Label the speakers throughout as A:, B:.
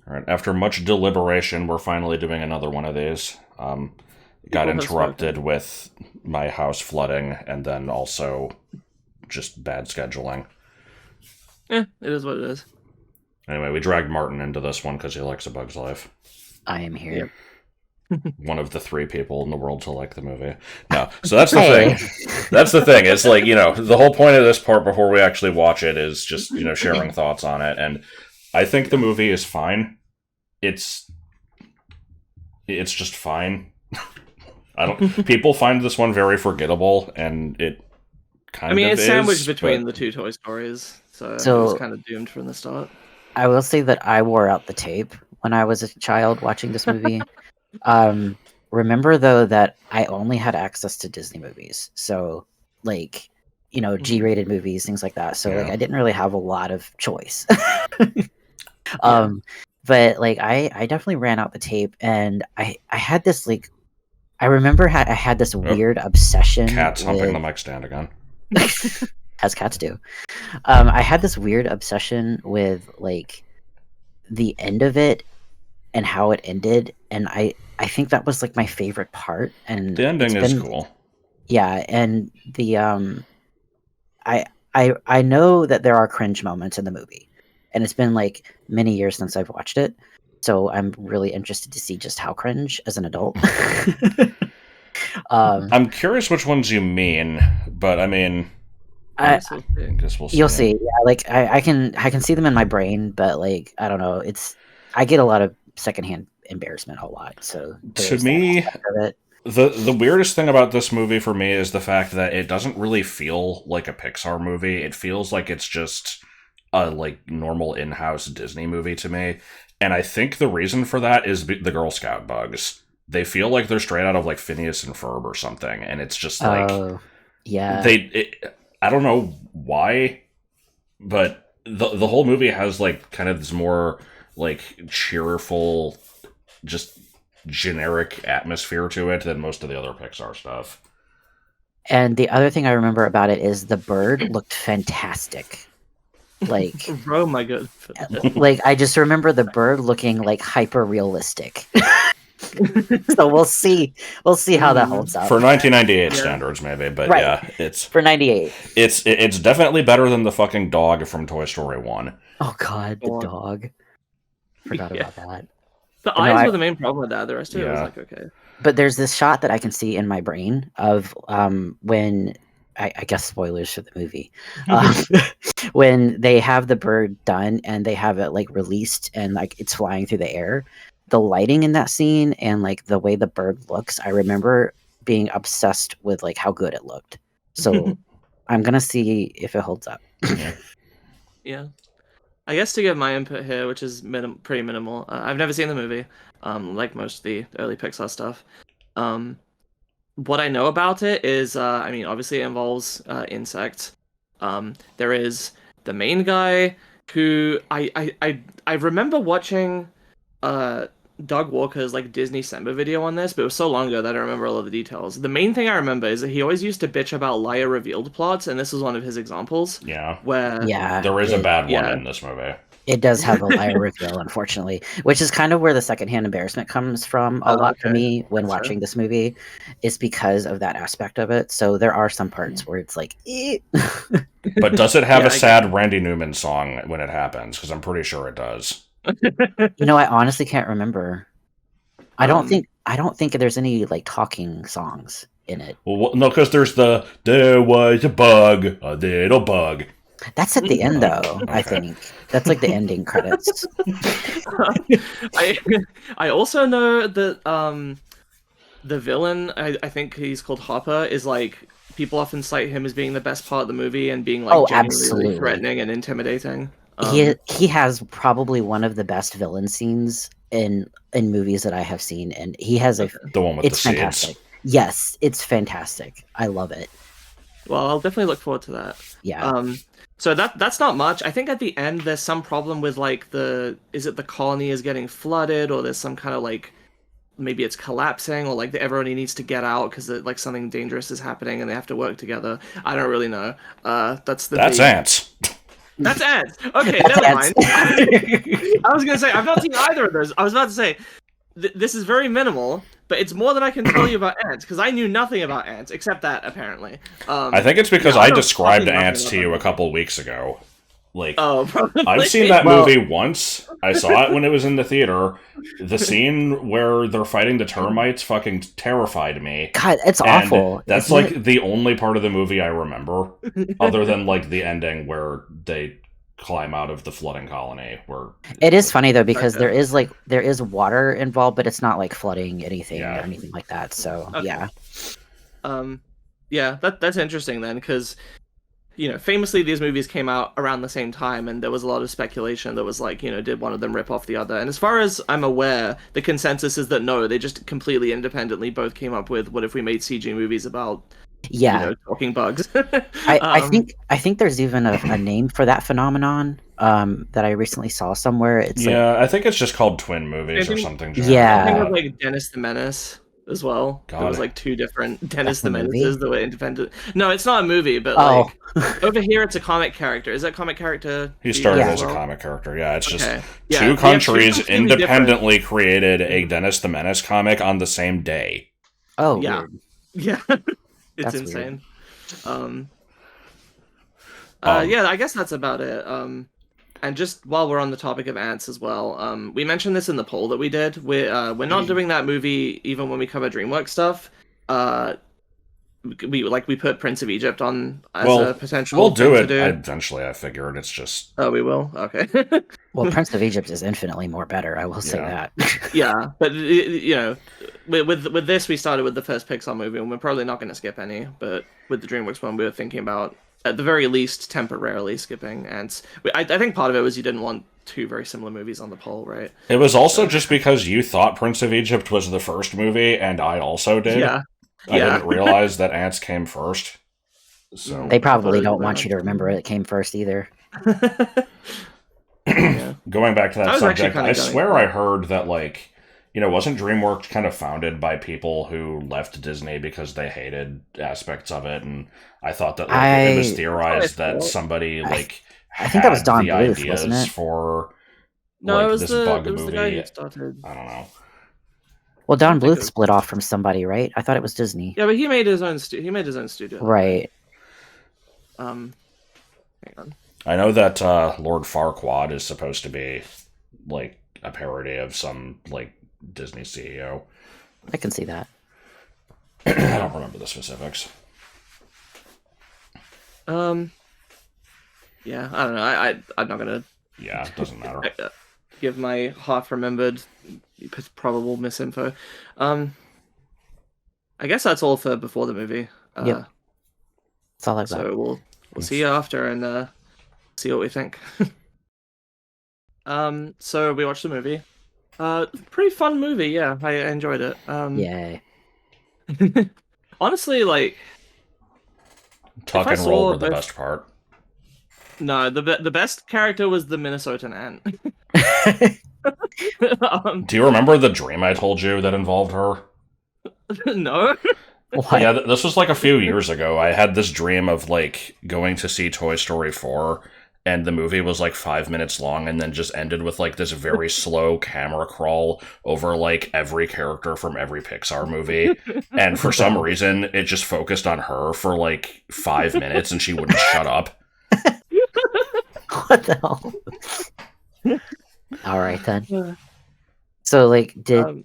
A: All right. After much deliberation, we're finally doing another one of these. Got
B: People have
A: interrupted
B: spoken.
A: with my house flooding, and then also just bad scheduling.
B: It is what it is.
A: Anyway, we dragged Martin into this one because he likes A Bug's Life.
C: I am here.
A: One of the 3 people in the world to like the movie. No, so that's the thing. That's the thing. It's like, the whole point of this part before we actually watch it is just, sharing thoughts on it. And I think the movie is fine. It's just fine. People find this one very forgettable, and it kind of
B: it's
A: is,
B: sandwiched between
A: but
B: the 2 Toy Stories, so it
C: So-
B: was kind of doomed from the start.
C: I will say that I wore out the tape when I was a child watching this movie. Remember though that I only had access to Disney movies, so like G-rated movies, things like that. So like
A: Yeah.
C: I didn't really have a lot of choice. But like I definitely ran out the tape, and I had this like I remember I had this weird obsession.
A: Cat's humping the
C: with,
A: mic stand again.
C: as cats do. I had this weird obsession with like the end of it and how it ended, and I think that was like my favorite part. And
A: The ending is cool.
C: Yeah, and the I know that there are cringe moments in the movie, and it's been like many years since I've watched it, so I'm really interested to see just how cringe as an adult.
A: I'm curious which ones you mean, but I mean,
C: I
A: guess we'll see.
C: You'll see. Yeah, like I can see them in my brain, but like I don't know. I get a lot of secondhand embarrassment a lot. So
A: To
C: there's that
A: me,
C: aspect of it.
A: the weirdest thing about this movie for me is the fact that it doesn't really feel like a Pixar movie. It feels like it's just a like normal in-house Disney movie to me. And I think the reason for that is the Girl Scout bugs. They feel like they're straight out of like Phineas and Ferb or something, and it's just like
C: yeah.
A: I don't know why, but the whole movie has like kind of this more like cheerful, just generic atmosphere to it than most of the other Pixar stuff.
C: And the other thing I remember about it is the bird looked fantastic. Like,
B: oh my god!
C: like I just remember the bird looking like hyper realistic. So we'll see how that holds up
A: for 1998 standards, maybe. But
C: right.
A: Yeah, it's
C: for 98.
A: It's definitely better than the fucking dog from Toy Story 1.
C: Oh god, the dog. Forgot about that.
B: The eyes were the main problem with that. The rest of it was like okay.
C: But there's this shot that I can see in my brain of when I guess spoilers for the movie. When they have the bird done and they have it like released and like it's flying through the air. The lighting in that scene and like the way the bird looks, I remember being obsessed with like how good it looked. So I'm gonna see if it holds up.
B: Yeah. I guess to give my input here, which is pretty minimal, I've never seen the movie, like most of the early Pixar stuff. What I know about it is, obviously it involves insects. There is the main guy who I remember watching Doug Walker's like Disney December video on this, but it was so long ago that I don't remember all of the details. The main thing I remember is that he always used to bitch about liar revealed plots, and this was one of his examples.
A: Yeah.
B: Where
A: there is a bad one in this movie.
C: It does have a liar reveal, unfortunately, which is kind of where the secondhand embarrassment comes from a lot for me when watching this movie, is because of that aspect of it. So there are some parts where it's like,
A: But does it have a sad Randy Newman song when it happens? Because I'm pretty sure it does.
C: I honestly can't remember. I don't think there's any like talking songs in it.
A: Well, no, because there's there was a bug, a little bug.
C: That's at the end, though. Okay. I think that's like the ending credits.
B: I also know that the villain, I think he's called Hopper, is like people often cite him as being the best part of the movie and being like genuinely threatening and intimidating.
C: He has probably one of the best villain scenes in movies that I have seen, and he has the one with it's the fantastic. Seeds. Yes, it's fantastic. I love it.
B: Well, I'll definitely look forward to that.
C: Yeah.
B: So that's not much. I think at the end there's some problem with like the colony is getting flooded, or there's some kind of like maybe it's collapsing, or like everybody needs to get out because like something dangerous is happening and they have to work together. I don't really know. That's ants. That's ants. Okay, never mind. I was gonna say I've not seen either of those. I was about to say this is very minimal, but it's more than I can tell you about ants because I knew nothing about ants except that apparently.
A: I think it's because
B: yeah,
A: I described
B: fucking
A: ants
B: nothing
A: to you
B: about
A: a couple weeks ago. Like,
B: Oh, probably.
A: I've seen that movie once. I saw it when it was in the theater. The scene where they're fighting the termites fucking terrified me.
C: God, it's
A: And
C: awful.
A: that's
C: isn't
A: like
C: it?
A: the only part of the movie I remember, other than like the ending where they climb out of the flooding colony. Where
C: It is funny though because
B: Okay.
C: there is water involved, but it's not like flooding anything
A: Yeah.
C: or anything like that. So
B: Okay.
C: yeah,
B: Yeah, that's interesting then because famously these movies came out around the same time, and there was a lot of speculation that was like, did one of them rip off the other? And as far as I'm aware, the consensus is that no, they just completely independently both came up with what if we made CG movies about
C: yeah.
B: talking bugs.
C: I think there's even a name for that phenomenon that I recently saw somewhere. It's like
A: yeah, I think it's just called twin movies or something.
C: Yeah.
B: I think of like Dennis the Menace as well.
A: God.
B: There was like two different Dennis the
C: a movie?
B: Menaces that were independent. No, it's not a movie, but
C: Oh.
B: like over here it's a comic character. Is that comic character?
A: He started
C: Yeah.
A: as a comic character. Yeah, it's just
B: Okay. Yeah,
A: two
B: they have
A: countries
B: completely
A: independently created a Dennis the Menace comic on the same day.
C: Oh
B: Yeah.
C: weird.
B: Yeah, it's
C: That's
B: insane.
A: Um,
B: Yeah, I guess that's about it. And just while we're on the topic of ants as well, we mentioned this in the poll that we did. We're not doing that movie even when we cover DreamWorks stuff. We put Prince of Egypt on as a potential.
A: We'll do
B: thing
A: it
B: to do.
A: eventually. I figured it's just.
B: Oh, we will. Okay.
C: Well, Prince of Egypt is infinitely more better. I will say
A: Yeah.
C: that.
B: Yeah, but with this we started with the first Pixar movie, and we're probably not going to skip any. But with the DreamWorks one, we were thinking about at the very least temporarily skipping. And I think part of it was you didn't want two very similar movies on the poll, right?
A: It was also just because you thought Prince of Egypt was the first movie, and I also did.
B: Yeah.
A: I didn't realize that Ants came first. So
C: They probably
B: I thought it
C: don't
B: was
C: want you to remember it came first either.
B: Yeah.
A: going back to
B: I
A: that
B: was actually
A: subject,
B: kinda
A: I
B: going
A: swear
B: for
A: I
B: it.
A: heard that wasn't DreamWorks kind of founded by people who left Disney because they hated aspects of it, and I thought that it was theorized that somebody
C: I
A: had
C: think that was Don
A: the
C: Bluth,
A: ideas
C: wasn't it?
A: for
B: No, it was
A: this
B: the
A: bug
B: it was
A: movie.
B: the guy who started.
A: I don't know.
C: Well, Don
B: I think
C: Bluth split off from somebody, right? I thought it was Disney.
B: Yeah, but he made his own studio.
C: Right.
B: Hang on.
A: I know that Lord Farquaad is supposed to be like a parody of some like Disney CEO.
C: I can see that.
A: I don't remember the specifics.
B: Yeah, I don't know. I'm not gonna
A: Yeah, it doesn't matter.
B: give my half-remembered, probable misinfo. I guess that's all for before the movie.
C: Yep. That's all I've got.
B: So we'll see you after and see what we think. So we watched the movie. Pretty fun movie. Yeah, I enjoyed it.
C: Yay.
B: Honestly, like
A: Tuck
B: I
A: and roll
B: saw
A: were the
B: both-
A: best part.
B: no, the best character was the Minnesotan ant.
A: Do you remember the dream I told you that involved her?
B: No.
C: What?
A: Yeah, this was like a few years ago. I had this dream of like going to see Toy Story 4, and the movie was like 5 minutes long and then just ended with like this very slow camera crawl over like every character from every Pixar movie. And for some reason, it just focused on her for like 5 minutes and she wouldn't shut up.
C: What the hell? All right then. So, like, did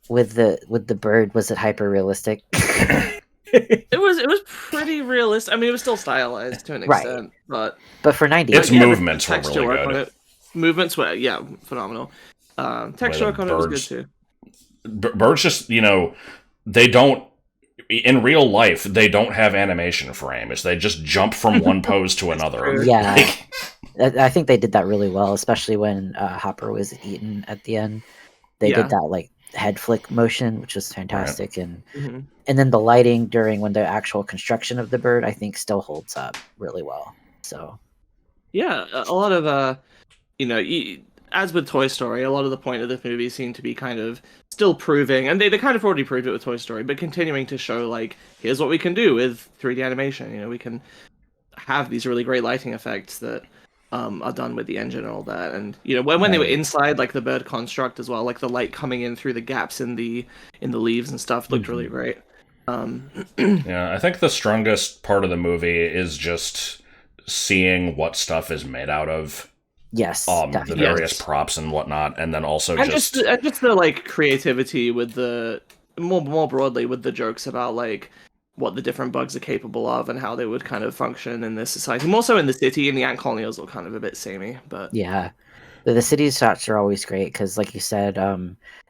C: with the bird, was it hyper realistic?
B: It was pretty realistic. I mean, it was still stylized to an
C: Right.
B: extent, but
C: But for 90s,
A: Its
B: yeah, the
A: movements were
B: texture
A: really
B: work
A: good.
B: on it. Movements were phenomenal. Texture work on it was good
A: birds-
B: too.
A: Birds just, they don't, in real life, they don't have animation frames. They just jump from one pose to another.
C: yeah, I think they did that really well, especially when Hopper was eaten at the end. They
B: Yeah.
C: did that like head flick motion, which was fantastic, and
B: Mhm.
C: then the lighting during when the actual construction of the bird, I think, still holds up really well. So
B: Yeah, a lot of as with Toy Story, a lot of the point of the movie seemed to be kind of still proving, and they kind of already proved it with Toy Story, but continuing to show like, here's what we can do with 3D animation. We can have these really great lighting effects that are done with the engine and all that. And when they were inside, like the bird construct as well, like the light coming in through the gaps in the leaves and stuff looked really great.
A: Yeah, I think the strongest part of the movie is just seeing what stuff is made out of.
C: Yes,
A: The various props and whatnot, and then also
B: just the like creativity with the more broadly with the jokes about like what the different bugs are capable of and how they would kind of function in this society. More so in the city, and the ant colonials are kind of a bit samey, but
C: yeah. The city shots are always great because, like you said,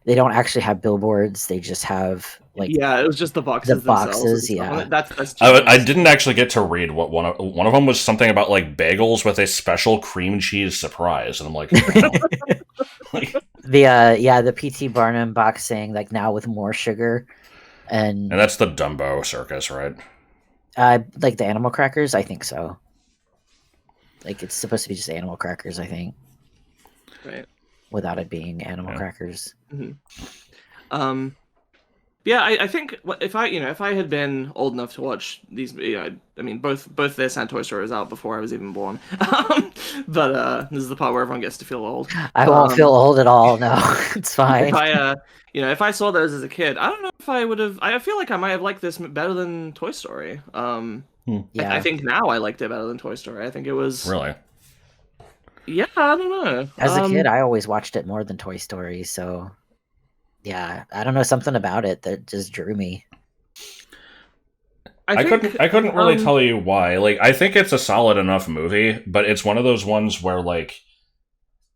C: they don't actually have billboards. They just have like
B: it was just the boxes themselves.
C: Yeah.
B: That's
A: I didn't actually get to read what one of them was something about like bagels with a special cream cheese surprise, and I'm like,
C: the PT Barnum box saying like now with more sugar, and
A: that's the Dumbo circus, right?
C: Like the animal crackers, I think so. Like it's supposed to be just animal crackers, I think.
B: Right.
C: Without it being animal crackers.
B: Mm-hmm. Yeah, I think if I had been old enough to watch these, I mean both this and Toy Story was out before I was even born. But this is the part where everyone gets to feel old.
C: I won't feel old at all. No, it's fine.
B: If I saw those as a kid, I don't know if I would have. I feel like I might have liked this better than Toy Story.
C: Yeah.
B: I think now I liked it better than Toy Story. I think it was
A: really.
B: Yeah, I don't know.
C: As a kid, I always watched it more than Toy Story, so yeah, I don't know, something about it that just drew me.
A: I couldn't really tell you why. Like, I think it's a solid enough movie, but it's one of those ones where like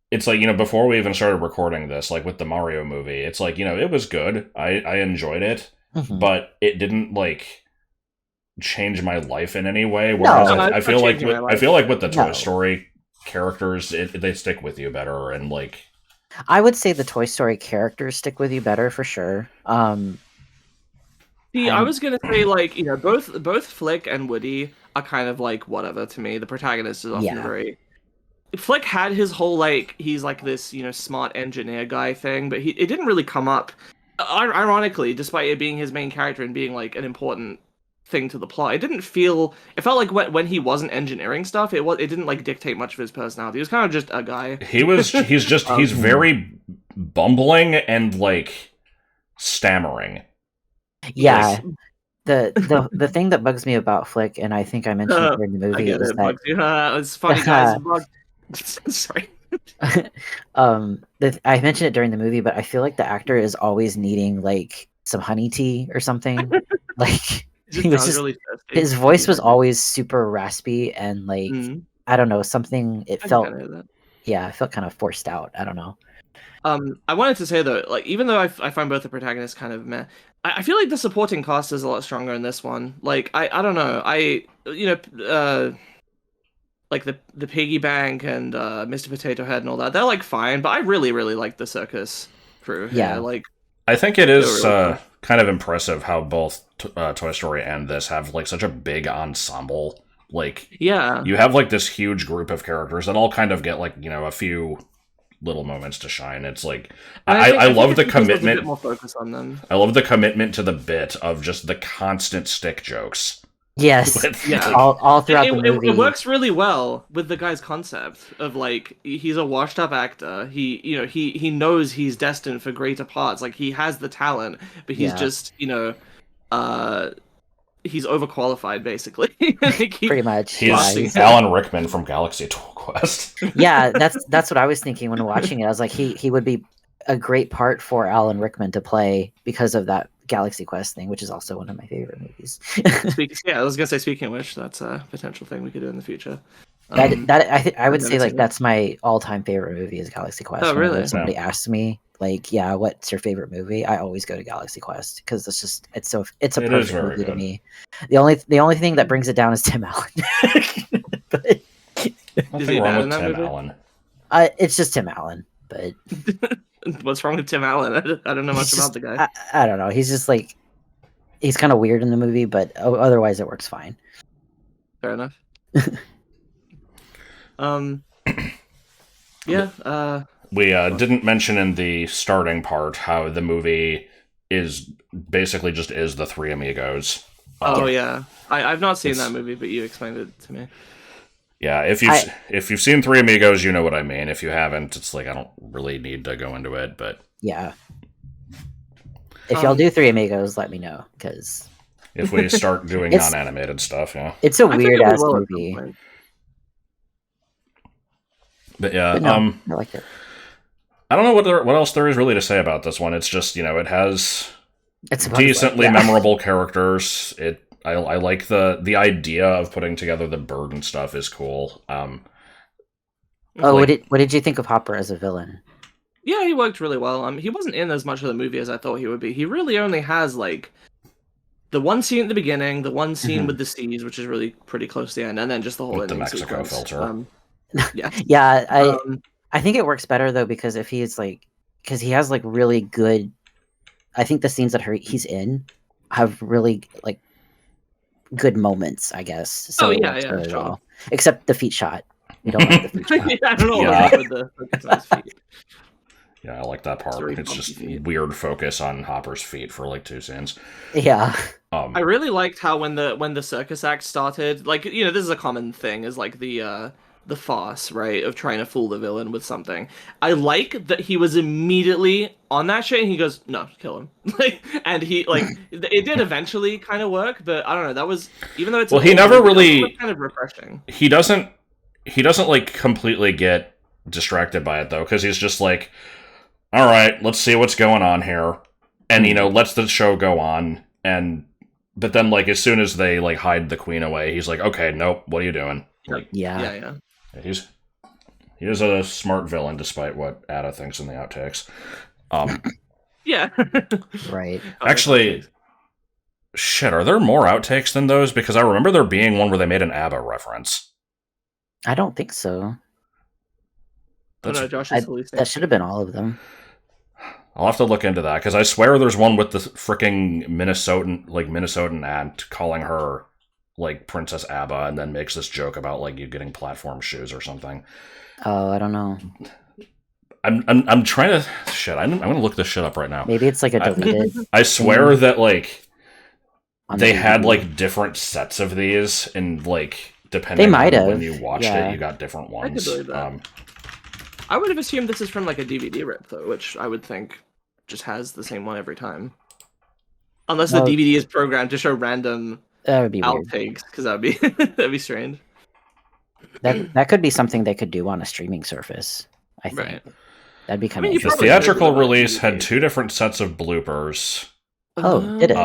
A: it's like, before we even started recording this, like with the Mario movie, it's like, it was good. I enjoyed it, but it didn't like change my life in any way. Whereas I feel like with the Toy Story characters, they stick with you better, and like
C: I would say the Toy Story characters stick with you better for sure.
B: See, I was gonna say like both Flick and Woody are kind of like whatever to me. The protagonist is often very. Flick had his whole like he's like this smart engineer guy thing, but it didn't really come up. Ironically, despite it being his main character and being like an important thing to the plot, it felt like when he wasn't engineering stuff, it didn't like dictate much of his personality. He was kind of just a guy.
A: He's very bumbling and like stammering.
C: Yeah. The thing that bugs me about Flick, and I think I mentioned it during the movie, is that
B: it's funny, guys. Sorry.
C: I mentioned it during the movie, but I feel like the actor is always needing like some honey tea or something. Like his voice was always super raspy and like I don't know, something it felt kind of forced out. I don't know.
B: I wanted to say though, like even though I find both the protagonists kind of meh, I feel like the supporting cast is a lot stronger in this one. Like I don't know, like the piggy bank and Mr. Potato Head and all that, they're like fine, but I really like the circus crew.
C: Yeah,
B: like
A: I think it is really kind of impressive how both Toy Story and this have like such a big ensemble. Like you have like this huge group of characters that all kind of get like a few little moments to shine. It's like I love the commitment. A bit
B: more focus on them.
A: I love the commitment to the bit of just the constant stick jokes.
C: Yes, all throughout the movie.
B: It works really well with the guy's concept of like he's a washed-up actor. He knows he's destined for greater parts. Like he has the talent, but he's just he's overqualified basically.
C: Pretty much.
A: He's Alan Rickman from Galaxy Quest.
C: Yeah, that's what I was thinking when watching it. I was like, he would be a great part for Alan Rickman to play because of that Galaxy Quest thing, which is also one of my favorite movies.
B: I was gonna say, speaking of which, that's a potential thing we could do in the future.
C: I would say like that's my all-time favorite movie is Galaxy Quest.
B: Oh, really?
C: When somebody asks me like, what's your favorite movie? I always go to Galaxy Quest because it's a perfect movie to me. The only thing that brings it down is Tim Allen. But,
A: nothing wrong with Tim Allen.
C: It's just Tim Allen, but
B: what's wrong with Tim Allen? I don't know much about the guy.
C: I don't know. He's just like he's kind of weird in the movie, but otherwise it works fine.
B: Fair enough. We
A: didn't mention in the starting part how the movie is basically just the Three Amigos.
B: I've not seen that movie, but you explained it to me.
A: Yeah, if you've seen Three Amigos, you know what I mean. If you haven't, it's like I don't really need to go into it, but
C: yeah. If y'all do Three Amigos, let me know, because
A: if we start doing non-animated stuff, yeah,
C: it's a
B: I think
C: weird
B: it
C: ass
B: will at some
C: movie.
B: point.
A: but yeah,
C: No, I like it.
A: I don't know what else there is really to say about this one. It's just it has
C: It's
A: decently memorable characters. I like the idea of putting together the bird and stuff is cool.
C: What did you think of Hopper as a villain?
B: Yeah, he worked really well. He wasn't in as much of the movie as I thought he would be. He really only has like the one scene at the beginning, the one scene with the seas, which is really pretty close to the end, and then just the whole
A: with the
B: ending
A: Mexico
B: sequence.
A: filter.
B: Yeah,
C: yeah. I think it works better though because if he's like, because he has like really good. I think the scenes that he's in have really like good moments. I guess. So it works really well. Except the feet shot. We don't like the feet shot.
B: I don't know what was up with the focus on his feet.
A: Yeah, I like that part. It's just weird focus on Hopper's feet for like 2 scenes.
C: Yeah.
B: I really liked how when the circus act started, like this is a common thing, is like the farce, right, of trying to fool the villain with something. I like that he was immediately on that shit and he goes, no, kill him. And he it did eventually kind of work, but I don't know, that was, even though it's
A: he never really
B: kind of refreshing.
A: He doesn't like completely get distracted by it though, because he's just like, all right, let's see what's going on here, and lets the show go on, but then like as soon as they like hide the queen away, he's like, okay, nope, what are you doing? Like,
B: yeah.
A: He is a smart villain, despite what Ada thinks in the outtakes.
B: Yeah.
C: Right.
A: Actually, shit, are there more outtakes than those? Because I remember there being one where they made an ABBA reference.
C: I don't think so.
B: Josh
C: that should have been all of them.
A: I'll have to look into that, because I swear there's one with the freaking Minnesotan aunt calling her like Princess ABBA, and then makes this joke about like you getting platform shoes or something.
C: Oh, I don't know.
A: I'm trying to I'm gonna look this shit up right now.
C: Maybe it's like a deleted.
A: I swear that like they
C: the
A: had like different sets of these, and like depending on when you watched it, you got different ones.
B: I could believe that. I would have assumed this is from like a DVD rip though, which I would think just has the same one every time, unless the DVD is programmed to show random outtakes, because that'd be strange.
C: That could be something they could do on a streaming service. I think. Right. That'd be kind of.
A: The theatrical release had 2 different sets of bloopers.
C: Oh, did it?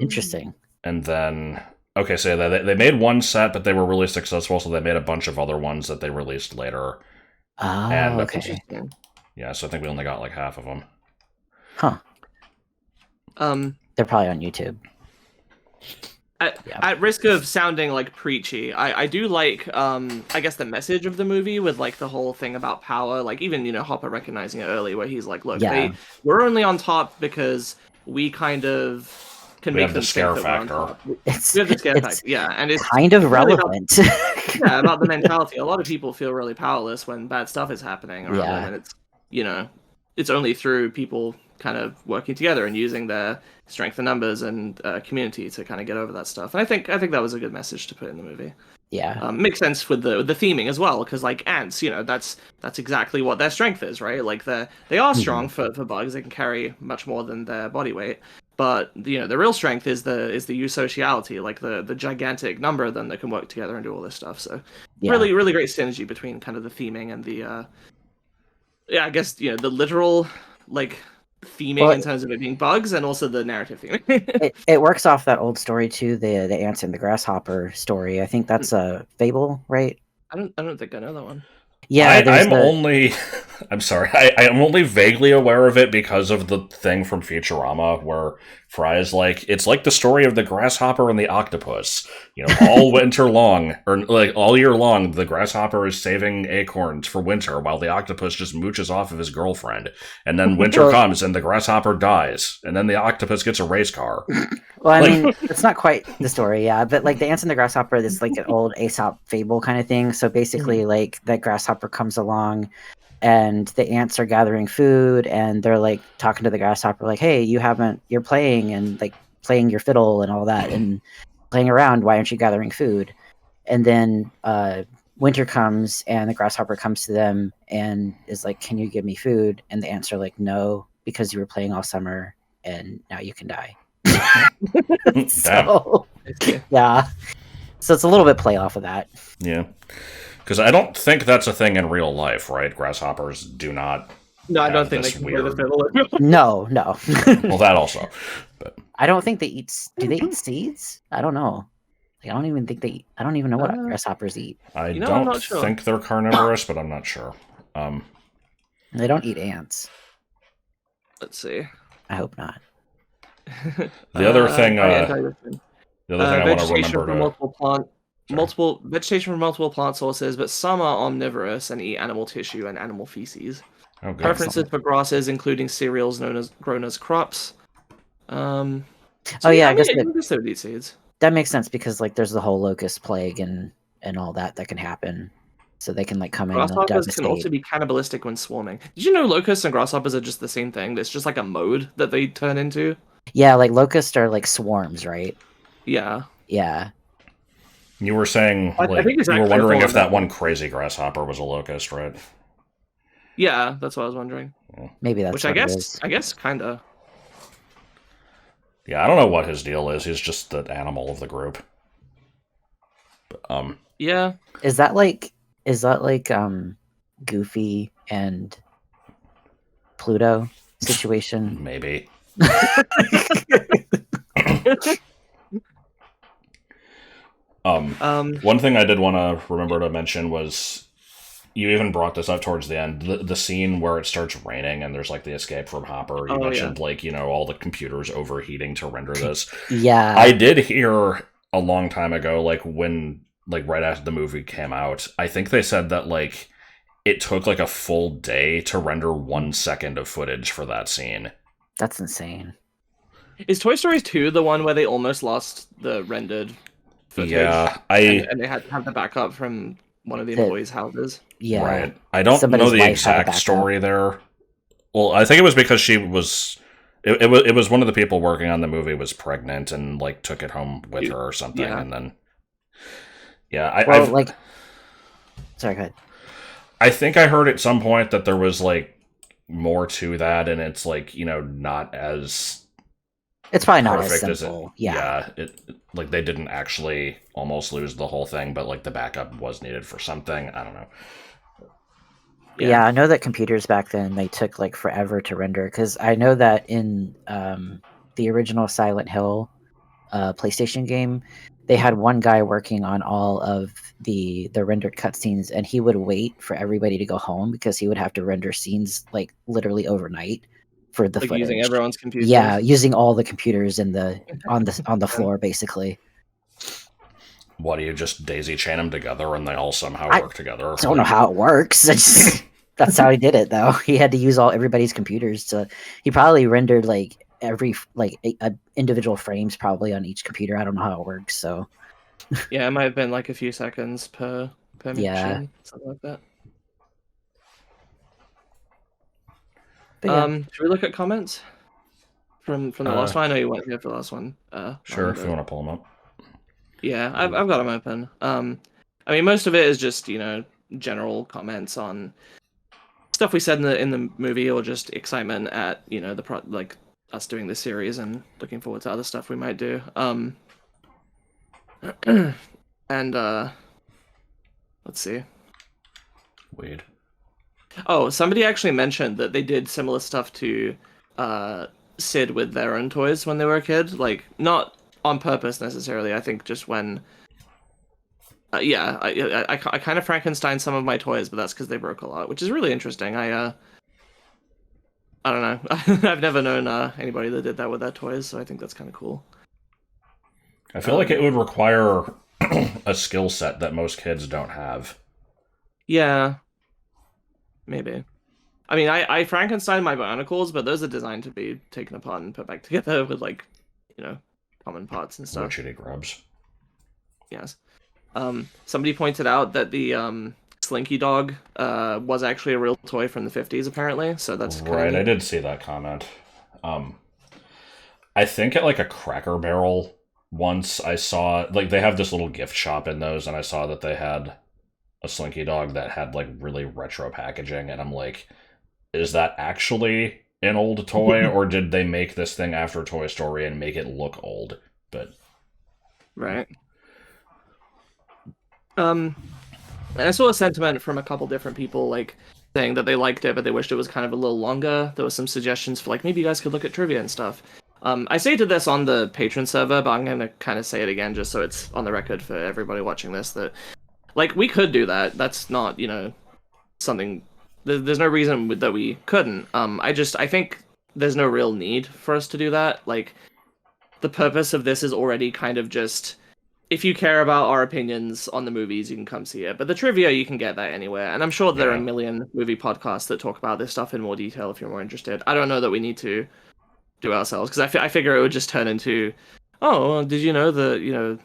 C: Interesting.
A: And then, so they made one set, but they were really successful, so they made a bunch of other ones that they released later.
C: Oh,
A: and,
C: okay.
A: Yeah, so I think we only got like half of them.
C: Huh. They're probably on YouTube.
B: At risk of sounding like preachy, I do like I guess the message of the movie, with like the whole thing about power, like even Hopper recognizing it early, where he's like, look, we're only on top because we kind of can make them
A: scare factor.
C: It's
B: the scare factor, yeah, and it's
C: kind of relevant.
B: About the mentality. A lot of people feel really powerless when bad stuff is happening around them, and it's it's only through people kind of working together and using their strength in numbers and community to kind of get over that stuff. And I think that was a good message to put in the movie.
C: Yeah,
B: makes sense with the theming as well, because like ants, that's exactly what their strength is, right? Like they are strong for bugs. They can carry much more than their body weight, but the real strength is the eusociality, like the gigantic number of them that can work together and do all this stuff. So really, really great synergy between kind of the theming and the I guess the literal like theming in terms of it being bugs, and also the narrative theming.
C: it works off that old story too, the ants and the grasshopper story. I think that's a fable, right?
B: I don't think I know that one.
C: Yeah,
A: I'm sorry. I'm only vaguely aware of it because of the thing from Futurama where Fry is like, it's like the story of the grasshopper and the octopus. All winter long, or like all year long, the grasshopper is saving acorns for winter while the octopus just mooches off of his girlfriend. And then winter comes and the grasshopper dies. And then the octopus gets a race car.
C: Well, I mean, it's not quite the story, yeah, but like the ants and the grasshopper is like an old Aesop fable kind of thing. So basically, like that grasshopper comes along, and the ants are gathering food, and they're like talking to the grasshopper, like, "Hey, you're playing and like playing your fiddle and all that, and playing around. Why aren't you gathering food?" And then winter comes and the grasshopper comes to them and is like, "Can you give me food?" And the ants are like, "No, because you were playing all summer and now you can die." So, yeah. So it's a little bit play off of that.
A: Yeah. Because I don't think that's a thing in real life, right? Grasshoppers do not.
B: No, I don't
A: have
B: think they
A: this
B: can play the
A: weird-
B: fiddle.
C: No.
A: Well, that also. But
C: I don't think they eat. Do they eat seeds? I don't know. Like, I don't even think they eat. I don't even know what grasshoppers eat.
A: I
B: I'm
A: don't
B: not sure.
A: think they're carnivorous, but I'm not sure.
C: They don't eat ants.
B: Let's see.
C: I hope not.
A: The other thing,
B: vegetation
A: I want to remember
B: from multiple vegetation from multiple plant sources, but some are omnivorous and eat animal tissue and animal feces.
A: Oh, good.
B: Preferences for grasses, including cereals grown as crops.
C: I guess
B: they would eat seeds.
C: that makes sense because like there's the whole locust plague and all that can happen, so they can like come in and like,
B: Grasshoppers
C: devastate.
B: can also be cannibalistic when swarming. Did you know locusts and grasshoppers are just the same thing? It's just like a mode that they turn into.
C: Yeah, like locusts are like swarms, right?
B: Yeah.
C: Yeah.
A: You were saying,
B: I
A: like,
B: think it's
A: you were
B: actually
A: wondering if
B: fallen
A: that one crazy grasshopper was a locust, right?
B: Yeah, that's what I was wondering.
C: Maybe that's
B: Which
C: what it is.
B: I guess kind of.
A: Yeah, I don't know what his deal is. He's just the animal of the group. But,
B: Yeah.
C: Is that like Goofy and Pluto situation?
A: maybe. One thing I did want to remember to mention was, you even brought this up towards the end, the scene where it starts raining and there's like the escape from Hopper. You mentioned like, all the computers overheating to render this.
C: Yeah.
A: I did hear a long time ago, like when, like right after the movie came out, I think they said that like it took like a full day to render 1 second of footage for that scene.
C: That's insane.
B: Is Toy Story 2 the one where they almost lost the rendered footage?
A: Yeah,
B: and they had to have the backup from one of the employees' houses.
C: Yeah.
A: Right. I don't know the exact story there. Well, I think it was because she was... It was one of the people working on the movie was pregnant and like took it home with her or something, and then... Yeah,
C: Sorry, go ahead.
A: I think I heard at some point that there was like more to that, and it's like, not as...
C: It's probably not
A: perfect
C: as simple.
A: It like they didn't actually almost lose the whole thing, but like the backup was needed for something. I don't know.
C: Yeah, I know that computers back then, they took like forever to render, because I know that in the original Silent Hill PlayStation game, they had one guy working on all of the rendered cutscenes, and he would wait for everybody to go home because he would have to render scenes like literally overnight for the footage.
B: Using everyone's computers.
C: Yeah, using all the computers in on the floor basically.
A: What, do you just daisy chain them together and they all somehow work together?
C: I don't know how it works. That's how he did it, though. He had to use everybody's computers he probably rendered like every individual frames probably on each computer. I don't know how it works. So
B: yeah, it might have been like a few seconds per machine, something like that. Should we look at comments from the last one? I know you weren't here for the last one.
A: Sure, if you want to pull them up.
B: Yeah, I've got them open. I mean, most of it is just general comments on stuff we said in the movie, or just excitement at like us doing this series and looking forward to other stuff we might do. And let's see.
A: Weird.
B: Oh, somebody actually mentioned that they did similar stuff to Sid with their own toys when they were a kid. Like, not on purpose necessarily. I think just when... I kind of Frankenstein some of my toys, but that's because they broke a lot, which is really interesting. I don't know. I've never known anybody that did that with their toys, so I think that's kind of cool.
A: I feel like it would require a skill set that most kids don't have.
B: Yeah. Maybe. I mean, I Frankenstein my Bionicles, but those are designed to be taken apart and put back together with, like, common parts and stuff.
A: Shitty grubs.
B: Yes. Somebody pointed out that the Slinky Dog was actually a real toy from the 50s, apparently, so that's kind of
A: right.
B: neat.
A: I did see that comment. I think at like a Cracker Barrel once I saw, like, they have this little gift shop in those, and I saw that they had a Slinky Dog that had like really retro packaging, and I'm like, is that actually an old toy, or did they make this thing after Toy Story and make it look old? But
B: right. And I saw a sentiment from a couple different people, like saying that they liked it, but they wished it was kind of a little longer. There were some suggestions for like maybe you guys could look at trivia and stuff. I stated this on the patron server, but I'm gonna kind of say it again just so it's on the record for everybody watching this that like we could do that. That's not something. There's no reason that we couldn't. I think there's no real need for us to do that. Like the purpose of this is already kind of just if you care about our opinions on the movies, you can come see it. But the trivia, you can get that anywhere. And I'm sure there are a million movie podcasts that talk about this stuff in more detail if you're more interested. I don't know that we need to do ourselves because I figure it would just turn into, oh, well, did you know that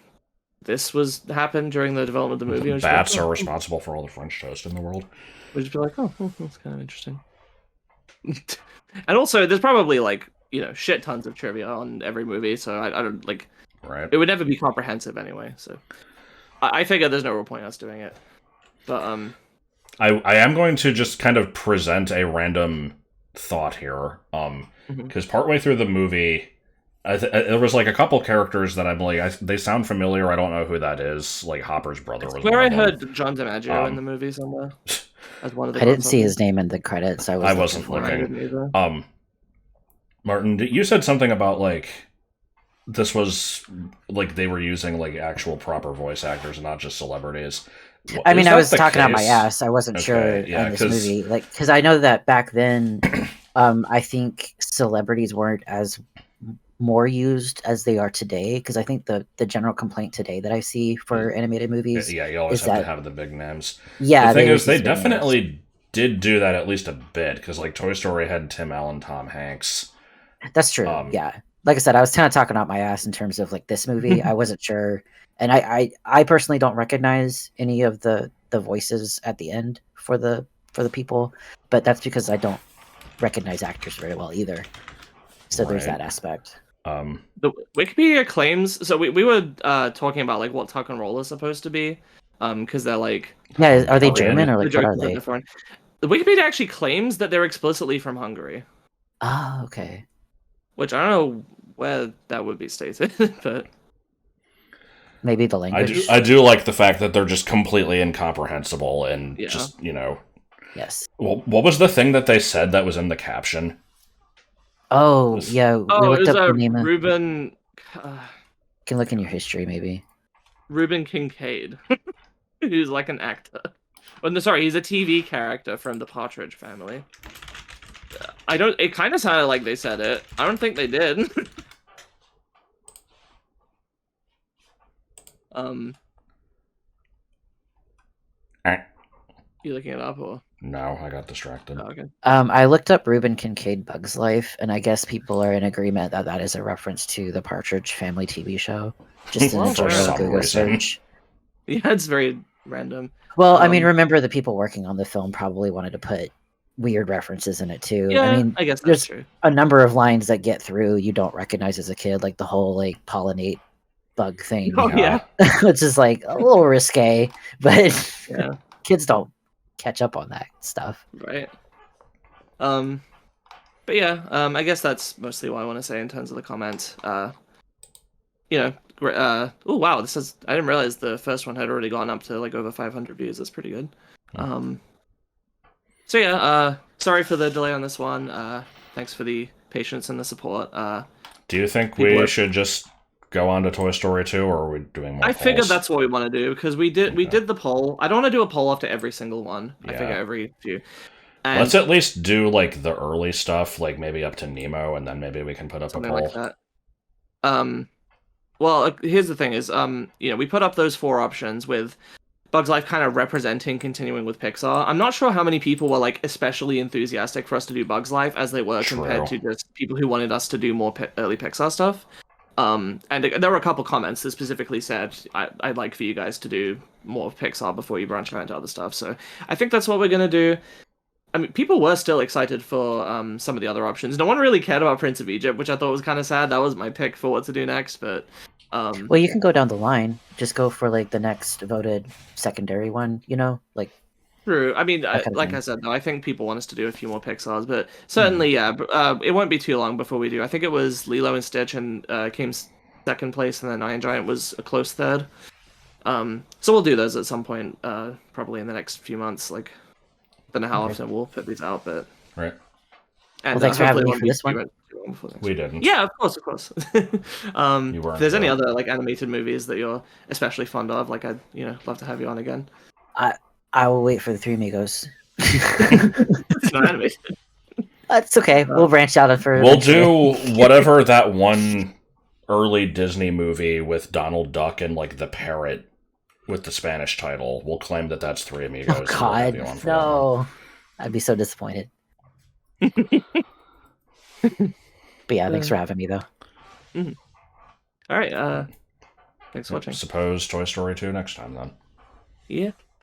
B: this was happened during the development of the movie?
A: Bats are responsible for all the French toast in the world.
B: We'd just be like, oh, that's kind of interesting. And also, there's probably like shit tons of trivia on every movie, so I don't like.
A: Right.
B: It would never be comprehensive anyway, so I figure there's no real point in us doing it. But
A: I am going to just kind of present a random thought here, because partway through the movie, there was like a couple characters that I'm like, they sound familiar. I don't know who that is. Like Hopper's brother was.
B: Where I heard John DiMaggio in the movie somewhere as one of the.
C: I didn't see his name in the credits. I
A: wasn't looking. Martin, you said something about like. This was like they were using like actual proper voice actors and not just celebrities.
C: I mean, I was talking out my ass. I wasn't sure in this movie, like because I know that back then, I think celebrities weren't as more used as they are today. Because I think the general complaint today that I see for animated movies,
A: you always have to have the big names.
C: Yeah,
A: the thing is, they definitely did do that at least a bit because like Toy Story had Tim Allen, Tom Hanks.
C: That's true. Yeah. Like I said, I was kind of talking out my ass in terms of like this movie. I wasn't sure, and I personally don't recognize any of the voices at the end for the people, but that's because I don't recognize actors very well either. So there's that aspect.
B: The Wikipedia claims so. We were talking about like what Tuck and Roll is supposed to be, because they're like
C: are they German or like what are they?
B: The Wikipedia actually claims that they're explicitly from Hungary.
C: Oh, okay.
B: Which I don't know where that would be stated, but
C: maybe the language.
A: I do like the fact that they're just completely incomprehensible and just
C: Yes.
A: Well, what was the thing that they said that was in the caption?
C: Oh yeah, we looked up the name.
B: Ruben.
C: You can look in your history, maybe.
B: Ruben Kincaid, who's like an actor. Oh, no, sorry, he's a TV character from the Partridge Family. It kind of sounded like they said it. I don't think they did. You looking it up or?
A: No, I got distracted.
B: Oh, okay.
C: I looked up Ruben Kincaid Bug's Life, and I guess people are in agreement that that is a reference to the Partridge Family TV show. Just in a general Google search.
B: Yeah, it's very random.
C: Well, I mean, remember the people working on the film probably wanted to put weird references in it too.
B: Yeah,
C: I mean,
B: I guess that's
C: there's
B: true.
C: a number of lines that get through you don't recognize as a kid, like the whole like pollinate bug thing.
B: Oh yeah,
C: which is like a little risque, but
B: yeah.
C: Kids don't catch up on that stuff,
B: right? But yeah, I guess that's mostly what I want to say in terms of the comments. Oh wow, this is I didn't realize the first one had already gone up to like over 500 views. That's pretty good. So yeah, sorry for the delay on this one. Thanks for the patience and the support.
A: Do you think we should just go on to Toy Story 2, or are we doing more polls?
B: Figured that's what we want to do, because we did the poll. I don't want to do a poll after every single one. Yeah. I figure every few. And
A: let's at least do like the early stuff, like maybe up to Nemo, and then maybe we can put up a poll.
B: Like that. Well, here's the thing: is we put up those 4 options with Bug's Life kind of representing continuing with Pixar. I'm not sure how many people were like especially enthusiastic for us to do Bug's Life as they were compared to just people who wanted us to do more early Pixar stuff. And there were a couple comments that specifically said I'd like for you guys to do more of Pixar before you branch out into other stuff. So I think that's what we're gonna do. I mean, people were still excited for some of the other options. No one really cared about Prince of Egypt, which I thought was kind of sad. That was my pick for what to do next, but
C: Well, you can go down the line. Just go for like the next voted secondary one. Like
B: True. I mean,
C: that kind of
B: like
C: thing.
B: I said, though, I think people want us to do a few more Pixars, but certainly, yeah, it won't be too long before we do. I think it was Lilo and Stitch and came second place, and then Iron Giant was a close third. So we'll do those at some point, probably in the next few months. Like, I don't know how
C: Okay.
B: often we'll put these out, but
A: Right.
B: and
C: Well, thanks for having
B: hopefully it
C: me
B: won't
C: for
B: be
C: this one.
B: too long before next
A: We
B: week.
A: didn't.
B: Yeah, of course. If
A: weren't
B: there's any
A: there.
B: other like animated movies that you're especially fond of, like I'd love to have you on again.
C: I will wait for the Three Amigos.
B: It's not animated.
C: That's okay. We'll branch out for.
A: We'll do whatever that one early Disney movie with Donald Duck and like the parrot with the Spanish title. We'll claim that that's Three Amigos.
C: Oh
A: and we'll have
C: God,
A: you on for that one.
C: no! I'd be so disappointed. But yeah, thanks for having me, though.
B: All right. Thanks for watching.
A: Suppose Toy Story 2 next time then.
B: Yeah.